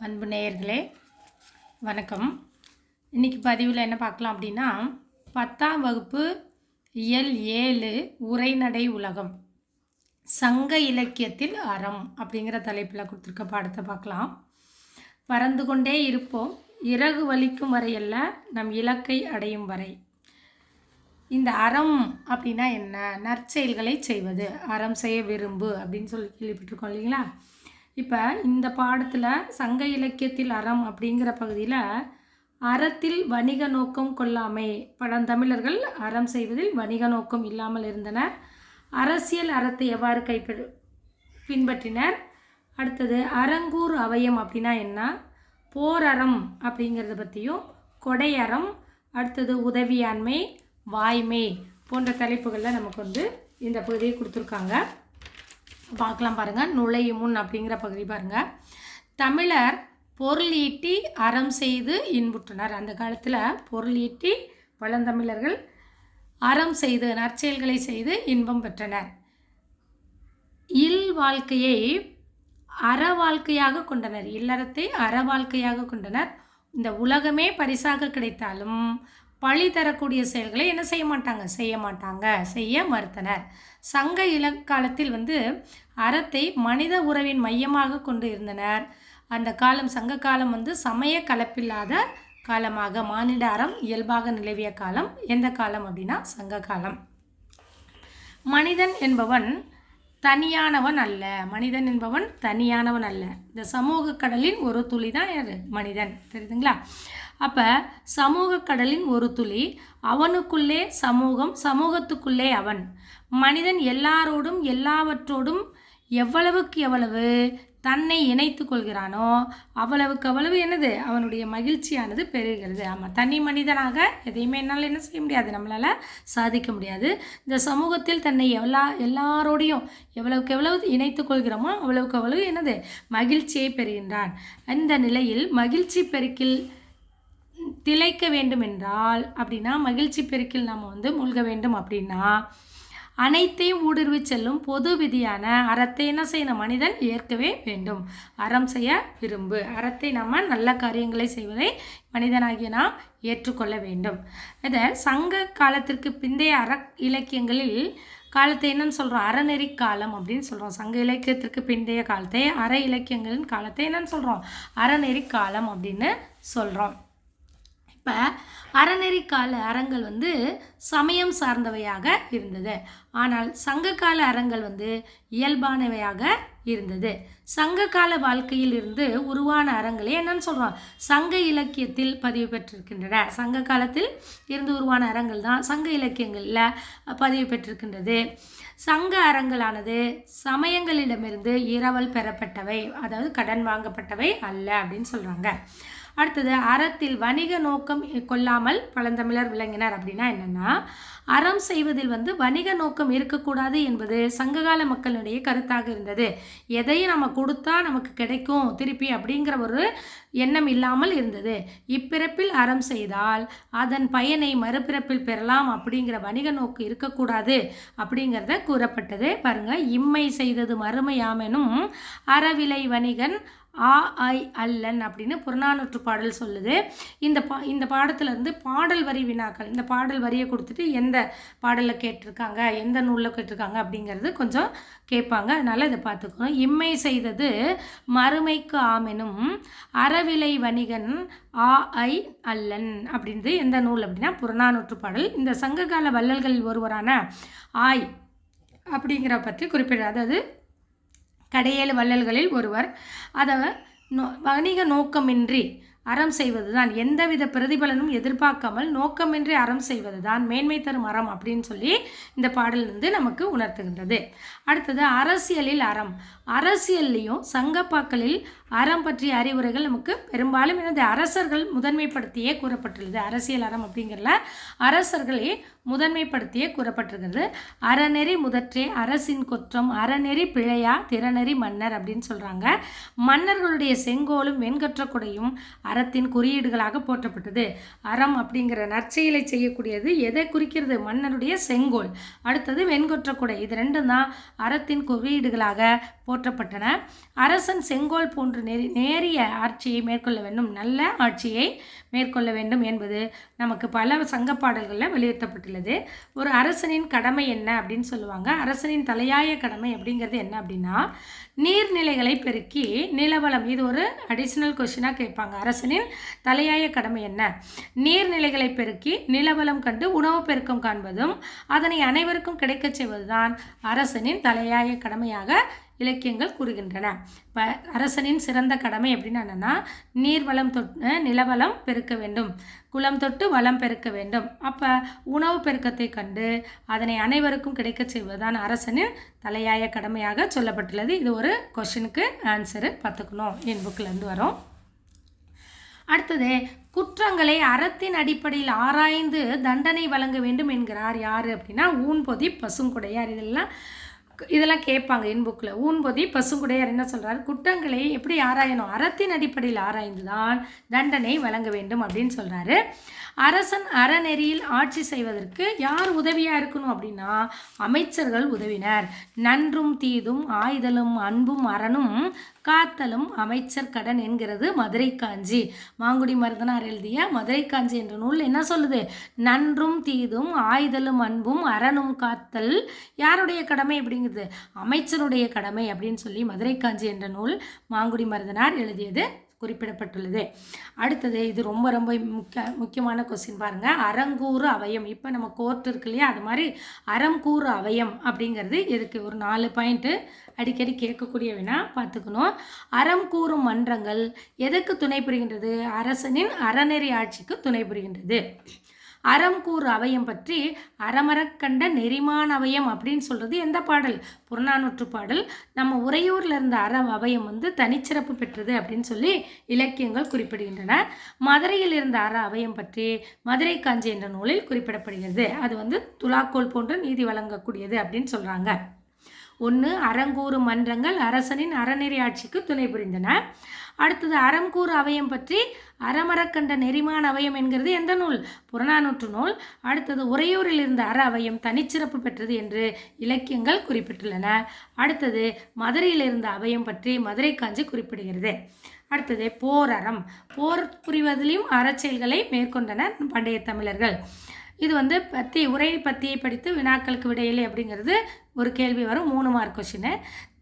அன்பு நேயர்களே வணக்கம். இன்றைக்கி பதிவில் என்ன பார்க்கலாம் அப்படின்னா, 10ஆம் வகுப்பு இயல் 7 உரைநடை உலகம் சங்க இலக்கியத்தில் அறம் அப்படிங்கிற தலைப்பில் கொடுத்துருக்க பாடத்தை பார்க்கலாம். பறந்து கொண்டே இருப்போம், இறகு வலிக்கும் வரையல்ல நம் இலக்கை அடையும் வரை. இந்த அறம் அப்படின்னா என்ன? நற்செயல்களை செய்வது, அறம் செய்ய விரும்பு அப்படின்னு சொல்லி கேள்விப்பட்டிருக்கோம் இல்லைங்களா? இப்போ இந்த பாடத்தில் சங்க இலக்கியத்தில் அறம் அப்படிங்கிற பகுதியில் அறத்தில் வணிக நோக்கம் கொள்ளாமை, பழந்தமிழர்கள் அறம் செய்வதில் வணிக நோக்கம் இல்லாமல் இருந்தனர். அரசியல் அறத்தை எவ்வாறு பின்பற்றினர்? அடுத்தது அறங்கூர் அவயம் அப்படின்னா என்ன? போர் அறம் அப்படிங்கிறத பற்றியும், கொடை அறம், அடுத்தது உதவியாண்மை, வாய்மை போன்ற தலைப்புகளில் நமக்கு இந்த பகுதியை கொடுத்துருக்காங்க. பார்க்கலாம் பாருங்கள். நுழையும் முன் அப்படிங்கிற பகுதி பாருங்கள். தமிழர் பொருள் ஈட்டி அறம் செய்து இன்புற்றனர். அந்த காலத்தில் பொருள் ஈட்டி பழந்தமிழர்கள் அறம் செய்து நற்செயல்களை செய்து இன்பம் பெற்றனர். இல் வாழ்க்கையை அற வாழ்க்கையாக கொண்டனர். இல்லறத்தை அற வாழ்க்கையாக கொண்டனர். இந்த உலகமே பரிசாக கிடைத்தாலும் பழி தரக்கூடிய செயல்களை என்ன செய்ய மாட்டாங்க, செய்ய மறுத்தனர். சங்க இலக்காலத்தில் அறத்தை மனித உறவின் மையமாக கொண்டு இருந்தனர். அந்த காலம் சங்க காலம் சமய கலப்பில்லாத காலமாக, மானிட அறம் இயல்பாக நிலவிய காலம். எந்த காலம் அப்படின்னா சங்க காலம். மனிதன் என்பவன் தனியானவன் அல்ல. மனிதன் என்பவன் தனியானவன் அல்ல. இந்த சமூக கடலின் ஒரு துளி தான் யார்? மனிதன். தெரியுதுங்களா? அப்போ சமூக கடலின் ஒரு துளி, அவனுக்குள்ளே சமூகம், சமூகத்துக்குள்ளே அவன். மனிதன் எல்லாரோடும் எல்லாவற்றோடும் எவ்வளவுக்கு எவ்வளவு தன்னை இணைத்து கொள்கிறானோ அவ்வளவுக்கு அவ்வளவு என்னது? அவனுடைய மகிழ்ச்சியானது பெறுகிறது. ஆமாம், தனி மனிதனாக எதையுமே என்னால் என்ன செய்ய முடியாது, நம்மளால் சாதிக்க முடியாது. இந்த சமூகத்தில் தன்னை எல்லாரோடையும் எவ்வளவுக்கு எவ்வளவு இணைத்து கொள்கிறோமோ அவ்வளவுக்கு அவ்வளவு என்னது? மகிழ்ச்சியை பெறுகின்றான். இந்த நிலையில் மகிழ்ச்சி பெருக்கில் திளைக்க வேண்டும் என்றால் அப்படின்னா, மகிழ்ச்சி பெருக்கில் நம்ம மூழ்க வேண்டும் அப்படின்னா, அனைத்தையும் ஊடுருவி செல்லும் பொது விதியான அறத்தை என்ன செய்யணும்? மனிதன் ஏற்கவே வேண்டும். அறம் செய்ய விரும்பு. அறத்தை நம்ம நல்ல காரியங்களை செய்வதை மனிதனாகிய நாம் ஏற்றுக்கொள்ள வேண்டும். இதை சங்க காலத்திற்கு பிந்தைய இலக்கியங்களில் காலத்தை என்னன்னு சொல்கிறோம்? அறநெறி காலம் அப்படின்னு சொல்கிறோம். சங்க இலக்கியத்திற்கு பிந்தைய காலத்தை, அற இலக்கியங்களின் காலத்தை என்னன்னு சொல்கிறோம்? அறநெறி காலம் அப்படின்னு சொல்கிறோம். இப்போ அறநெறி கால அறங்கள் சமயம் சார்ந்தவையாக இருந்தது. ஆனால் சங்ககால அறங்கள் இயல்பானவையாக இருந்தது. சங்ககால வாழ்க்கையில் இருந்து உருவான அறங்களே என்னன்னு சொல்கிறோம்? சங்க இலக்கியத்தில் பதிவு பெற்றிருக்கின்றன. சங்க காலத்தில் இருந்து உருவான அறங்கள் தான் சங்க இலக்கியங்களில் பதிவு பெற்றிருக்கின்றது. சங்க அறங்களானது சமயங்களிடமிருந்து இரவல் பெறப்பட்டவை, அதாவது கடன் வாங்கப்பட்டவை அல்ல அப்படின்னு சொல்கிறாங்க. அடுத்தது அறத்தில் வணிக நோக்கம் கொள்ளாமல் பழந்தமிழர் விளங்கினர். அப்படின்னா என்னென்னா, அறம் செய்வதில் வணிக நோக்கம் இருக்கக்கூடாது என்பது சங்ககால மக்களுடைய கருத்தாக இருந்தது. எதையும் நம்ம கொடுத்தா நமக்கு கிடைக்கும் திருப்பி அப்படிங்கிற ஒரு எண்ணம் இல்லாமல் இருந்தது. இப்பிறப்பில் அறம் செய்தால் அதன் பயனை மறுபிறப்பில் பெறலாம் அப்படிங்கிற வணிக நோக்கு இருக்கக்கூடாது அப்படிங்கிறத கூறப்பட்டது. பாருங்க, இம்மை செய்தது மறுமையாமெனும் அறவிலை வணிகன் ஐ அல்லன் அப்படின்னு புறநானூற்று பாடல் சொல்லுது. இந்த பாடத்திலிருந்து பாடல் வரி வினாக்கள், இந்த பாடல் வரியை கொடுத்துட்டு எந்த பாடலில் கேட்டிருக்காங்க, எந்த நூலில் கேட்டிருக்காங்க அப்படிங்கிறது கொஞ்சம் கேட்பாங்க. அதனால் இதை பார்த்துக்கணும். இம்மை செய்தது மறுமைக்கு ஆமெனும் அறவிலை வணிகன் ஐ அல்லன் அப்படின்றது எந்த நூல் அப்படின்னா புறநானூற்று பாடல். இந்த சங்ககால வள்ளல்களில் ஒருவரான ஆய் அப்படிங்கிற பற்றி குறிப்பிடுறார். அதாவது கடையேழு வள்ளல்களில் ஒருவர். அதை வணிக நோக்கமின்றி அறம் செய்வது தான், எந்தவித பிரதிபலனும் எதிர்பார்க்காமல் நோக்கமின்றி அறம் செய்வது தான் மேன்மை தரும் அறம் அப்படின்னு சொல்லி இந்த பாடல் நமக்கு உணர்த்துகின்றது. அடுத்தது அரசியலில் அறம். அரசியல்லையும் சங்கப்பாக்களில் அறம் பற்றிய அறிவுரைகள் நமக்கு பெரும்பாலும் எனது அரசர்கள் முதன்மைப்படுத்தியே கூறப்பட்டுள்ளது. அரசியல் அறம் அப்படிங்கிறல அரசர்களே முதன்மைப்படுத்தியே கூறப்பட்டிருக்கிறது. அறநெறி முதற்றே அரசின் குற்றம், அறநெறி பிழையா திறனறி மன்னர் அப்படின்னு சொல்கிறாங்க. மன்னர்களுடைய செங்கோலும் வெண்கற்ற கொடையும் அறத்தின் குறியீடுகளாக போற்றப்பட்டது. அறம் அப்படிங்கிற நற்செயலை செய்யக்கூடியது எதை குறிக்கிறது? மன்னருடைய செங்கோல். அடுத்தது வெண்கொற்ற குடை. இது ரெண்டும் தான் அறத்தின் குறியீடுகளாக போற்றப்பட்டன. அரசன் செங்கோல் போன்று நேரிய ஆட்சியை மேற்கொள்ள வேண்டும், நல்ல ஆட்சியை மேற்கொள்ள வேண்டும் என்பது நமக்கு பல சங்க பாடல்களில் வலியுறுத்தப்பட்டுள்ளது. ஒரு அரசனின் கடமை என்ன அப்படின்னு சொல்லுவாங்க. அரசனின் தலையாய கடமை அப்படிங்கிறது என்ன அப்படின்னா, நீர்நிலைகளை பெருக்கி நிலவளம். இது ஒரு அடிஷ்னல் கொஸ்டினாக கேட்பாங்க. அரசனின் தலையாய கடமை என்ன? நீர்நிலைகளை பெருக்கி நிலவளம் கண்டு உணவு பெருக்கம் காண்பதும் அதனை அனைவருக்கும் கிடைக்கச் செய்வதுதான் அரசனின் தலையாய கடமையாக இலக்கியங்கள் கூறுகின்றன. இப்போ அரசனின் சிறந்த கடமை அப்படின்னு என்னென்னா, நீர்வளம் தொட்டு நிலவளம் பெருக்க வேண்டும், குளம் தொட்டு வளம் பெருக்க வேண்டும். அப்போ உணவு பெருக்கத்தை கண்டு அதனை அனைவருக்கும் கிடைக்க செய்வதுதான் அரசனின் தலையாய கடமையாக சொல்லப்பட்டுள்ளது. இது ஒரு கொஸ்டினுக்கு ஆன்சரு பார்த்துக்கணும், என் புக்கிலேருந்து வரும். அடுத்தது, குற்றங்களை அறத்தின் அடிப்படையில் ஆராய்ந்து தண்டனை வழங்க வேண்டும் என்கிறார் யார் அப்படின்னா, ஊன்பொதி பசுங்குடையார். இதெல்லாம் கேட்பாங்க இன்புக்கில். ஊன்பொதி பசுங்குடையார் என்ன சொல்கிறார்? குற்றங்களை எப்படி ஆராயணும்? அறத்தின் அடிப்படையில் ஆராய்ந்து தான் தண்டனை வழங்க வேண்டும் அப்படின்னு சொல்கிறாரு. அரசன் அறநெறியில் ஆட்சி செய்வதற்கு யார் உதவியாக இருக்கணும் அப்படின்னா, அமைச்சர்கள் உதவினர். நன்றும் தீதும் ஆய்தலும் அன்பும் அறனும் காத்தலும் அமைச்சர் கடன் என்கிறது மதுரை காஞ்சி. மாங்குடி மருதனார் எழுதிய மதுரை காஞ்சி என்ற நூல் என்ன சொல்லுது? நன்றும் தீதும் ஆய்தலும் அன்பும் அறனும் காத்தல் யாருடைய கடமை அப்படிங்கிறது? அமைச்சருடைய கடமை அப்படின்னு சொல்லி மதுரை காஞ்சி என்ற நூல் மாங்குடி மருதனார் எழுதியது குறிப்பிடப்பட்டுள்ளது. அடுத்தது, இது ரொம்ப ரொம்ப முக்கியமான கொஸ்டின் பாருங்கள். அறங்கூறு அவயம். இப்போ நம்ம கோர்ட் இருக்கு இல்லையா, அது மாதிரி அறங்கூறு அவயம் அப்படிங்கிறது எதுக்கு? ஒரு 4 பாயிண்ட்டு அடிக்கடி கேட்கக்கூடிய வினா பார்த்துக்கணும். அறம் கூறும் மன்றங்கள் எதுக்கு துணை புரிகின்றது? அரசனின் அறநெறி ஆட்சிக்கு துணை புரிகின்றது. அறம் கூறு அவயம் பற்றி அறமரக்கண்ட நெறிமான அவயம் அப்படின்னு சொல்கிறது எந்த பாடல்? புறநானூற்று பாடல். நம்ம உறையூரில் இருந்த அவயம் தனிச்சிறப்பு பெற்றது அப்படின்னு சொல்லி இலக்கியங்கள் குறிப்பிடுகின்றன. மதுரையில் இருந்த அவயம் பற்றி மதுரை காஞ்சி என்ற நூலில் குறிப்பிடப்படுகிறது. அது துலாக்கோல் போன்று நீதி வழங்கக்கூடியது அப்படின்னு சொல்கிறாங்க. 1. அறங்கூறு மன்றங்கள் அரசனின் அறநெறி ஆட்சிக்கு துணை புரிந்தன. அடுத்தது, அறங்கூறு அவயம் பற்றி அறமரக்கண்ட நெறிமான அவயம் என்கிறது எந்த நூல்? புறநானூற்று நூல். அடுத்தது, உறையூரில் இருந்த அவயம் தனிச்சிறப்பு பெற்றது என்று இலக்கியங்கள் குறிப்பிட்டுள்ளன. அடுத்தது, மதுரையில் இருந்த அவயம் பற்றி மதுரை காஞ்சி குறிப்பிடுகிறது. அடுத்தது, போர் அறம். போர் புரிவதிலும் அறச்செயல்களை மேற்கொண்டனர் பண்டைய தமிழர்கள். இது உரை பத்தியை படித்து வினாக்களுக்கு விடையில்லை அப்படிங்கிறது ஒரு கேள்வி வரும். 3 மார்க் கொஸ்டின்.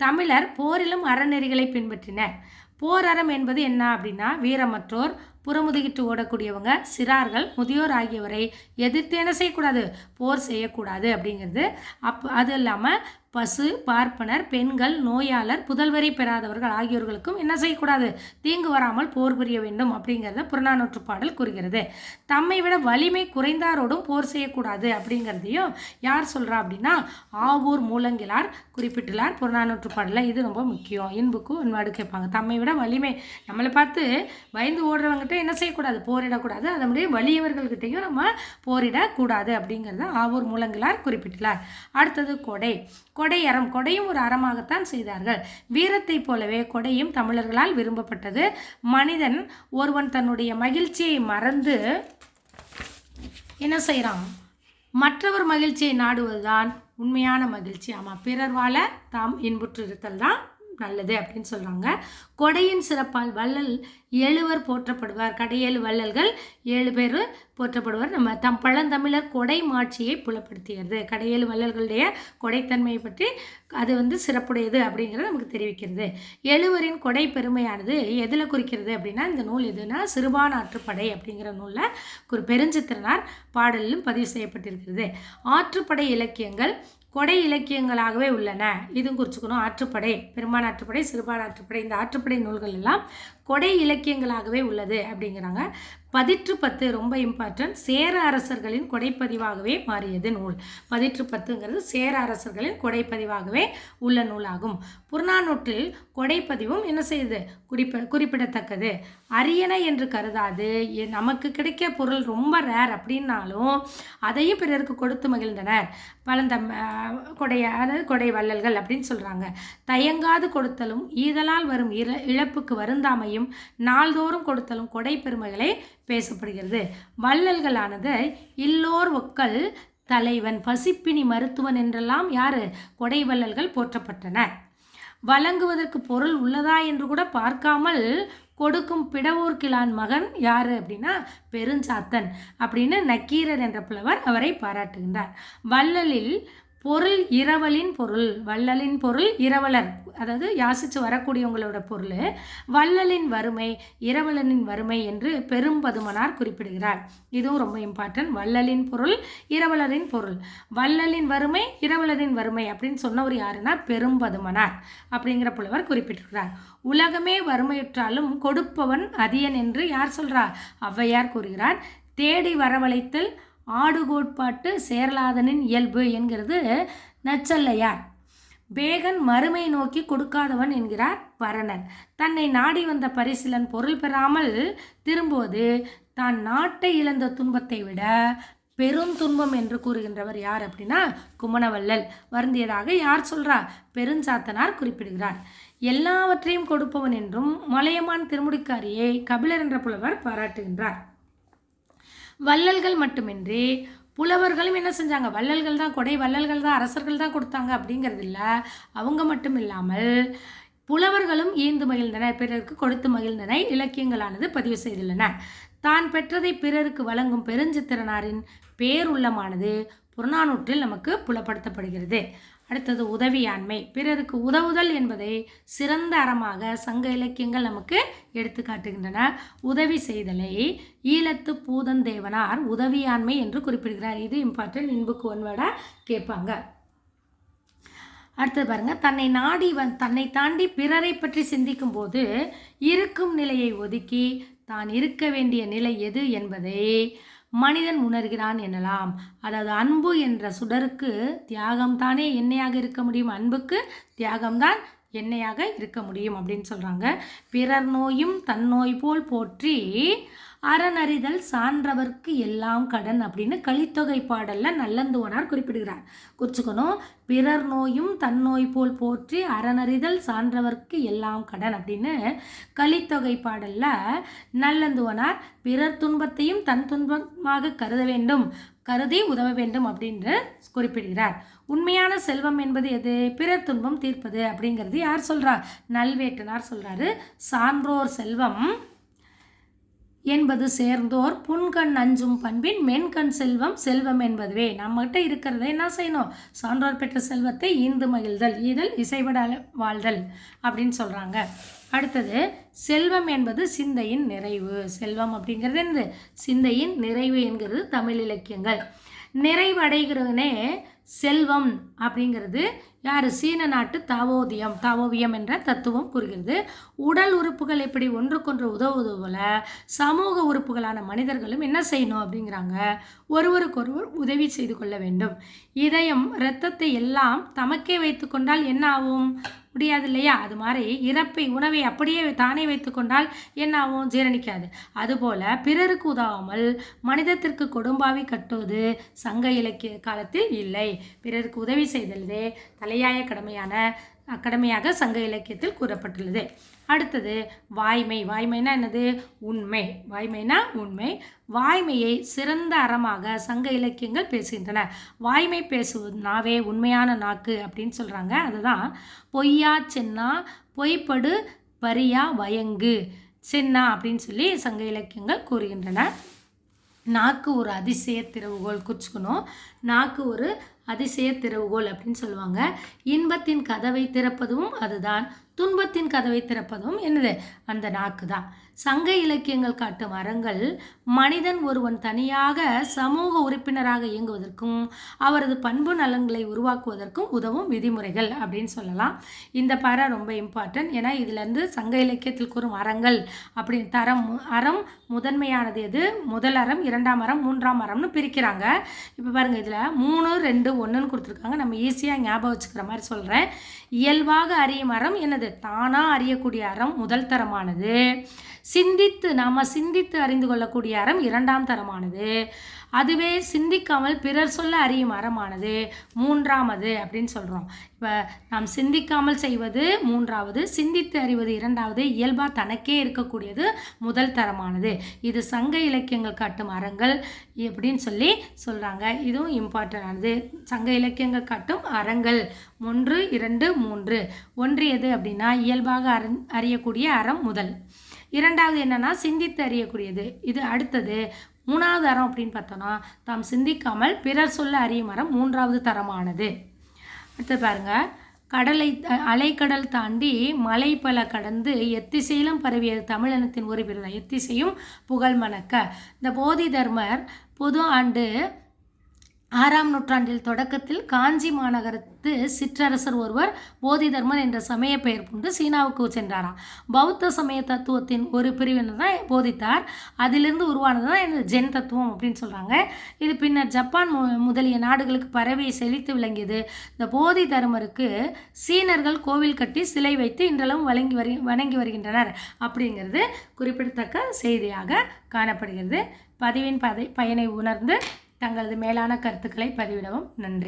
தமிழர் போரிலும் அறநெறிகளை பின்பற்றினர். போர் அறம் என்பது என்ன அப்படின்னா, வீரமற்றோர், புறமுதுகிட்டு ஓடக்கூடியவங்க, சிறார்கள், முதியோர் ஆகியவரை எதிர்த்து என்ன செய்யக்கூடாது? போர் செய்யக்கூடாது அப்படிங்கிறது. அது இல்லாமல் பசு, பார்ப்பனர், பெண்கள், நோயாளர், புதல்வரை பெறாதவர்கள் ஆகியோர்களுக்கும் என்ன செய்யக்கூடாது? தீங்கு வராமல் போர் புரிய வேண்டும் அப்படிங்கிறத புறநானூற்று பாடல் கூறுகிறது. தம்மை விட வலிமை குறைந்தாரோடும் போர் செய்யக்கூடாது அப்படிங்கிறதையும் யார் சொல்கிறா அப்படின்னா, ஆவூர் மூலங்கிழார் குறிப்பிட்டுள்ளார் புறநானூற்று பாடலில். இது ரொம்ப முக்கியம். இன்புக்கு ஒன்வாடு கேட்பாங்க. தம்மை விட வலிமை, நம்மளை பார்த்து பயந்து ஓடுறவங்ககிட்ட என்ன செய்யக்கூடாது? போரிடக்கூடாது. அதனுடைய வலியவர்கள்கிட்டையும் நம்ம போரிடக்கூடாது அப்படிங்கிறத ஆவூர் மூலங்கிழார் குறிப்பிட்டுள்ளார். அடுத்தது, கொடை. கொடை அறம். கொடையும் ஒரு அறமாகத்தான் செய்தார்கள். வீரத்தை போலவே கொடையும் தமிழர்களால் விரும்பப்பட்டது. மனிதன் ஒருவன் தன்னுடைய மகிழ்ச்சியை மறந்து என்ன செய்கிறான்? மற்றவர் மகிழ்ச்சியை நாடுவதுதான் உண்மையான மகிழ்ச்சி. ஆமாம், பிறர் வாழ தாம் இன்புற்று இருத்தல் தான் நல்லது அப்படின்னு சொல்கிறாங்க. கொடையின் சிறப்பால் வள்ளல் 7 போற்றப்படுவார். கடையேழு வள்ளல்கள் 7 பேர் போற்றப்படுவார். நம்ம பழந்தமிழர் கொடை மாட்சியை புலப்படுத்துகிறது. கடையேழு வள்ளல்களுடைய கொடைத்தன்மையை பற்றி அது சிறப்புடையது அப்படிங்கிறத நமக்கு தெரிவிக்கிறது. 7 கொடை பெருமையானது எதில் குறிக்கிறது அப்படின்னா, இந்த நூல் எதுனா சிறுபான்ஆற்றுப்படை அப்படிங்கிற நூலில் பெருஞ்சித்திரனார் பாடலிலும் பதிவு செய்யப்பட்டிருக்கிறது. ஆற்றுப்படை இலக்கியங்கள் கொடை இலக்கியங்களாகவே உள்ளன. இதுவும் குறிச்சுக்கணும். ஆற்றுப்படை, பெரும்பான் ஆற்றுப்படை, சிறுபான் ஆற்றுப்படை, இந்த ஆற்றுப்படை நூல்கள் எல்லாம் கொடை இலக்கியங்களாகவே உள்ளது அப்படிங்கிறாங்க. பதிற்று ரொம்ப இம்பார்ட்டன்ட். சேர அரசர்களின் கொடைப்பதிவாகவே மாறியது நூல். பதிற்று சேர அரசர்களின் கொடைப்பதிவாகவே உள்ள நூலாகும். புறநானூற்றில் கொடைப்பதிவும் என்ன செய்யுது? குறிப்பிடத்தக்கது. அரியணை என்று கருதாது நமக்கு கிடைக்க பொருள் ரொம்ப ரேர் அப்படின்னாலும் அதையும் பிறருக்கு கொடுத்து மகிழ்ந்தனர். பலந்த அதாவது கொடை வள்ளல்கள் அப்படின்னு சொல்கிறாங்க. தயங்காது கொடுத்தலும் ஈதலால் வரும் இழப்புக்கு வருந்தாமையும் நாள்தோறும் கொடுத்தலும் கொடை பெருமைகளை பேசப்படுகிறது. வள்ளல்களானது இல்லோர் ஒக்கல் தலைவன் பசிப்பினி மருத்துவன் என்றெல்லாம் யாரு? கொடை வள்ளல்கள் போற்றப்பட்டனர். வழங்குவதற்கு பொருள் உள்ளதா என்று கூட பார்க்காமல் கொடுக்கும் பிடவூர் கிழான் மகன் யாரு அப்படின்னா பெருஞ்சாத்தன் அப்படின்னு நக்கீரர் என்ற புலவர் அவரை பாராட்டுகின்றார். வள்ளலில் பொருள் இரவலின் பொருள். வள்ளலின் பொருள் இரவலர், அதாவது யாசித்து வரக்கூடியவங்களோட பொருள். வள்ளலின் வறுமை இரவலனின் வறுமை என்று பெரும்பதுமனார் குறிப்பிடுகிறார். இதுவும் ரொம்ப இம்பார்ட்டன்ட். வள்ளலின் பொருள் இரவலரின் பொருள். வள்ளலின் வறுமை இரவலரின் வறுமை அப்படின்னு சொன்னவர் யாருன்னா பெரும்பதுமனார் அப்படிங்கிற புலவர் குறிப்பிட்டிருக்கிறார். உலகமே வறுமையுற்றாலும் கொடுப்பவன் அதியன் என்று யார் சொல்றார்? ஔவையார் கூறுகிறார். தேடி வரவழைத்தல் ஆடு கோட்பாட்டு சேரலாதனின் இயல்பு என்கிறது நச்சல்லையார். பேகன் மறுமை நோக்கி கொடுக்காதவன் என்கிறார் பரணன். தன்னை நாடி வந்த பரிசிலன் பொருள் பெறாமல் திரும்புவது தான் நாட்டை இழந்த துன்பத்தை விட பெரும் துன்பம் என்று கூறுகின்றவர் யார் அப்படின்னா குமணவள்ளல். வருந்தியதாக யார் சொல்றா? பெருஞ்சாத்தனார் குறிப்பிடுகிறார். எல்லாவற்றையும் கொடுப்பவன் என்றும் மலையமான் திருமுடிக்காரியை கபிலர் என்ற புலவர் பாராட்டுகின்றார். வள்ளல்கள் மட்டுமின்றி புலவர்களும் என்ன செஞ்சாங்க? வள்ளல்கள் தான், கொடை வள்ளல்கள் தான், அரசர்கள் தான் கொடுத்தாங்க அப்படிங்கிறது இல்லை. அவங்க மட்டும் இல்லாமல் புலவர்களும் ஈந்து மகிழ்ந்தனர், பிறருக்கு கொடுத்து மகிழ்ந்தனர். இலக்கியங்களானது பதிவு செய்துள்ளன. தான் பெற்றதை பிறருக்கு வழங்கும் பெருஞ்சித்திரனாரின் பேருள்ளமானது புறநானூற்றில் நமக்கு புலப்படுத்தப்படுகிறது. அடுத்தது உதவியாண்மை. பிறருக்கு உதவுதல் என்பதை சிறந்த அறமாக சங்க இலக்கியங்கள் நமக்கு எடுத்து காட்டுகின்றன. உதவி செய்தலை ஈழத்து பூதந்தேவனார் உதவியாண்மை என்று குறிப்பிடுகிறார். இது இம்பார்ட்டன்ட். இன்புக்கு ஒன்வேர்டாக கேட்பாங்க. அடுத்தது பாருங்க. தன்னை தாண்டி பிறரை பற்றி சிந்திக்கும் போது இருக்கும் நிலையை ஒதுக்கி தான் இருக்க வேண்டிய நிலை எது என்பதை மனிதன் உணர்கிறான் எனலாம். அதாவது அன்பு என்ற சுடருக்கு தியாகம்தானே எண்ணெயாக இருக்க முடியும், அன்புக்கு தியாகம்தான் எண்ணெயாக இருக்க முடியும் அப்படின்னு சொல்கிறாங்க. பிறர் நோயும் தன்னோய் போல் போற்றி அறனறிதல் சான்றவர்க்கு எல்லாம் கடன் அப்படின்னு கலித்தொகை பாடல்ல நல்லந்துவனார் குறிப்பிடுகிறார். குறிச்சுக்கணும். பிறர் நோயும் தன்னோய் போல் போற்றி அறனறிதல் சான்றவர்க்கு எல்லாம் கடன் அப்படின்னு கலித்தொகை பாடல்ல நல்லந்துவனார் பிறர் துன்பத்தையும் தன் துன்பமாக கருதி உதவ வேண்டும் அப்படின்னு குறிப்பிடுகிறார். உண்மையான செல்வம் என்பது எது? பிறர் துன்பம் தீர்ப்பது அப்படிங்கிறது யார் சொல்றா? நல்வேட்டனார் சொல்றாரு. சான்றோர் செல்வம் என்பது சேர்ந்தோர் புன்கண் அஞ்சும் பண்பின் மென்கண் செல்வம் என்பதுவே. நம்மகிட்ட இருக்கிறத என்ன செய்யணும்? சான்றோர் பெற்ற செல்வத்தை ஈந்து மகிழ்தல், ஈதல் இசைபட வாழ்தல் அப்படின்னு சொல்கிறாங்க. அடுத்தது செல்வம் என்பது சிந்தையின் நிறைவு. செல்வம் அப்படிங்கிறது என்னது? சிந்தையின் நிறைவு என்கிறது தமிழ் இலக்கியங்கள். நிறைவடைகிறதுனே செல்வம் அப்படிங்கிறது யார்? சீன நாட்டு தாவோவியம் என்ற தத்துவம் கூறுகிறது. உடல் உறுப்புகள் எப்படி ஒன்றுக்கொன்று உதவுவது போல சமூக உறுப்புகளான மனிதர்களும் என்ன செய்யணும் அப்படிங்கிறாங்க? ஒருவருக்கொருவர் உதவி செய்து கொள்ள வேண்டும். இதயம் இரத்தத்தை எல்லாம் தமக்கே வைத்து கொண்டால் என்ன ஆகும்? முடியாது இல்லையா? அது மாதிரி உணவை அப்படியே தானே வைத்து கொண்டால் என்ன ஆகும்? ஜீரணிக்காது. அதுபோல பிறருக்கு உதவாமல் மனிதத்திற்கு கொடும்பாவி கட்டுவது சங்க இலக்கிய காலத்தில் இல்லை. பிறருக்கு உதவி செய்தலே தலையாய கடமையாக சங்க இலக்கியத்தில் கூறப்பட்டுள்ளது. அடுத்தது வாய்மை. வாய்மைனா என்னது? உண்மை. உண்மை. வாய்மையை சிறந்த அறமாக சங்க இலக்கியங்கள் பேசுகின்றன. வாய்மை பேசுவது நாவே உண்மையான நாக்கு அப்படின்னு சொல்கிறாங்க. அதுதான் பொய்யா சென்னா பொய்ப்படு பரியா வயங்கு சென்னா அப்படின்னு சொல்லி சங்க இலக்கியங்கள் கூறுகின்றன. நாக்கு ஒரு அதிசய திறவுகோல். குறிச்சுக்கணும். நாக்கு ஒரு அதிசய திறவுகோல் அப்படின்னு சொல்லுவாங்க. இன்பத்தின் கதவை திறப்பதும் அதுதான், துன்பத்தின் கதவை திறப்பதும் என்னது அந்த நாக்கு தான். சங்க இலக்கியங்கள் காட்டும் அறங்கள் மனிதன் ஒருவன் தனியாக சமூக உறுப்பினராக இயங்குவதற்கும் அவரது பண்பு நலன்களை உருவாக்குவதற்கும் உதவும் விதிமுறைகள் அப்படின்னு சொல்லலாம். இந்த பாறை ரொம்ப இம்பார்ட்டன்ட். ஏன்னா இதுலேருந்து சங்க இலக்கியத்தில் கூறும் அறங்கள் அப்படின்னு அறம் முதன்மையானது எது, முதல் அறம், இரண்டாம் அறம், மூன்றாம் அறம்னு பிரிக்கிறாங்க. இப்போ பாருங்கள், இதில் 3, 2, 1ன்னு கொடுத்துருக்காங்க. நம்ம ஈஸியாக ஞாபகம் வச்சுக்கிற மாதிரி சொல்கிறேன். இயல்பாக அறியும் அறம் என்னது, தானாக அறியக்கூடிய அறம் முதல் தரமானது. நாம் சிந்தித்து அறிந்து கொள்ளக்கூடிய அறம் இரண்டாம் தரமானது. அதுவே சிந்திக்காமல் பிறர் சொல்ல அறியும் அறமானது மூன்றாமது அப்படின்னு சொல்கிறோம். இப்போ நாம் சிந்திக்காமல் செய்வது மூன்றாவது, சிந்தித்து அறிவது இரண்டாவது, இயல்பாக தனக்கே இருக்கக்கூடியது முதல் தரமானது. இது சங்க இலக்கியங்கள் காட்டும் அறங்கள் எப்படின்னு சொல்கிறாங்க. இதுவும் இம்பார்ட்டன்டானது. சங்க இலக்கியங்கள் காட்டும் அறங்கள் 1, 2, 3. ஒன்று எது அப்படின்னா இயல்பாக அறியக்கூடிய அறம் முதல். இரண்டாவது என்னன்னா சிந்தித்து அறியக்கூடியது. இது அடுத்தது. மூணாவது அறம் அப்படின்னு பார்த்தோன்னா தாம் சிந்திக்காமல் பிறர் சொல்ல அறியும் அறம் மூன்றாவது தரமானது. அடுத்து பாருங்க, அலைக்கடல் தாண்டி மலை பல கடந்து எத்திசையிலும் பரவியது தமிழினத்தின் ஒரு விருதம் எத்திசையும் புகழ் மணக்க. இந்த போதி தர்மர் பொது ஆண்டு 6ஆம் நூற்றாண்டில் தொடக்கத்தில் காஞ்சி மாநகரத்து சிற்றரசர் ஒருவர் போதி தர்மர் என்ற சமய பெயர் கொண்டு சீனாவுக்கு சென்றாராம். பௌத்த சமய தத்துவத்தின் ஒரு பிரிவினர் தான் போதித்தார். அதிலிருந்து உருவானது தான் இந்த ஜென் தத்துவம் அப்படின்னு சொல்கிறாங்க. இது பின்னர் ஜப்பான் முதலிய நாடுகளுக்கு பரவி செழித்து விளங்கியது. இந்த போதி தர்மருக்கு சீனர்கள் கோவில் கட்டி சிலை வைத்து இன்றளவும் வணங்கி வருகின்றனர் அப்படிங்கிறது குறிப்பிடத்தக்க செய்தியாக காணப்படுகிறது. பதிவின் பயனை உணர்ந்து தங்களது மேலான கருத்துக்களை பதிவிடவும். நன்றி.